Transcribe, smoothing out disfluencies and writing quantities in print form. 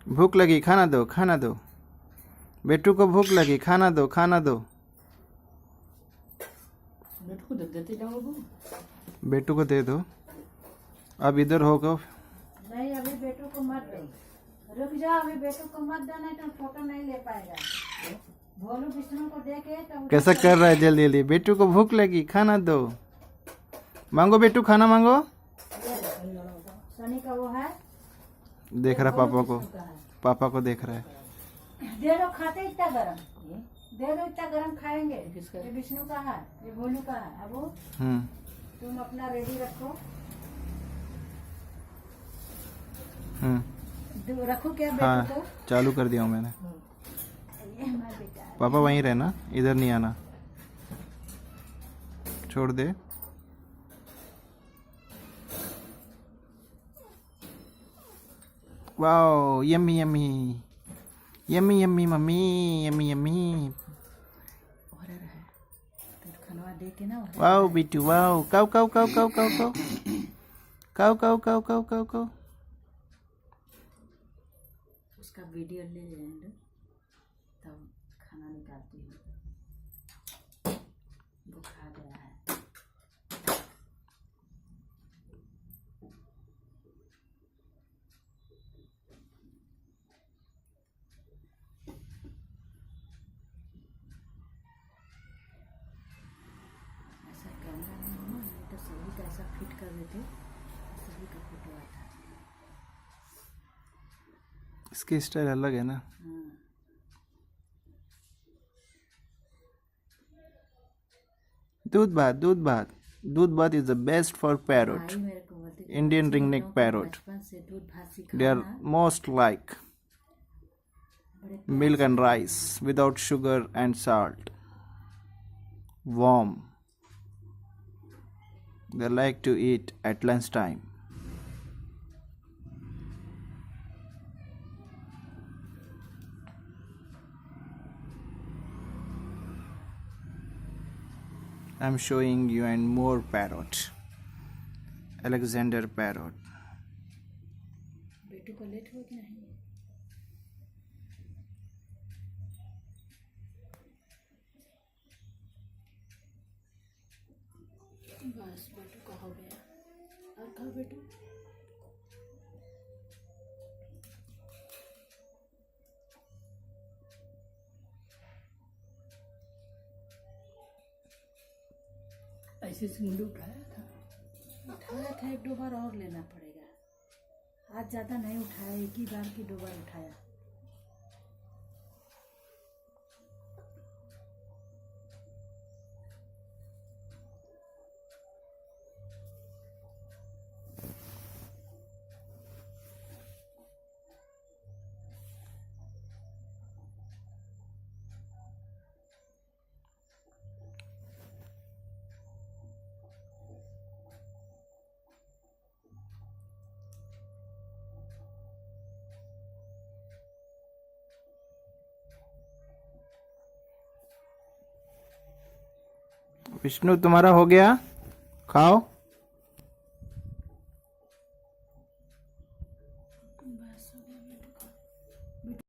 भूख लगी, खाना दो, खाना दो। बेटू को भूख लगी, खाना दो, खाना दो। बेटू को दे देते जाओ वो। बेटू को दे दो। अब इधर होगा। नहीं अभी बेटू को मत दो, रुक जाओ, अभी बेटू को मत देना तो फोटो नहीं ले पाएगा। भोलू विष्णु को देके तो कैसा कर रहा है जल्दी जल्दी। बेटू को भूख लगी, खाना दो। मांगो बेटू, खाना मांगो। सनी का वो है, देख रहा पापा को, उसका है। पापा को देख रहा है। दे दो, खाते इतना गरम, दे दो इतना गरम खाएंगे। किसका? ये विष्णु का है, ये भोलू का है। अब वो हम्म। तुम अपना रेडी रखो। रखो क्या हाँ, बेटू को? चालू कर दिया हूँ मैंने। ये हमारा बेटा है। पापा वहीं रहना, इधर नहीं आना, छोड़ दे। Wow, yummy yummy yummy yummy mummy, yummy yummy. और है तो खनवा दे के ना। Wow Bittu, wow. Cow cow cow cow cow cow cow cow cow cow cow cow. उसका वीडियो ले लेंगे तब खाना निकालती हूँ। वो खा गया है। ऐसा कैमरा नहीं है ना, नहीं तो सभी का ऐसा फिट कर देते, सभी का फोटो आता। इसकी स्टाइल अलग है ना। दूध भात, दूध भात, दूध भात is the best for parrot. भाई मेरे को बोलते थे, Indian बच्चे ringneck लोगों को parrot. बचपन से दूध भात They सिखाना। are most like बड़े milk and rice without sugar and salt. Warm. They like to eat at lunchtime. I'm showing you and more parrot. Alexander parrot. बेटू को लेट हो गया है। बस बेटू का हो गया। और खाओ बेटू। ऐसे से मुंडू उठाया था। उठाया था, एक दो बार और लेना पड़ेगा। आज ज़्यादा नहीं उठाया, एक ही बार की 2 बार उठाया। विष्णु तुम्हारा हो गया, खाओ।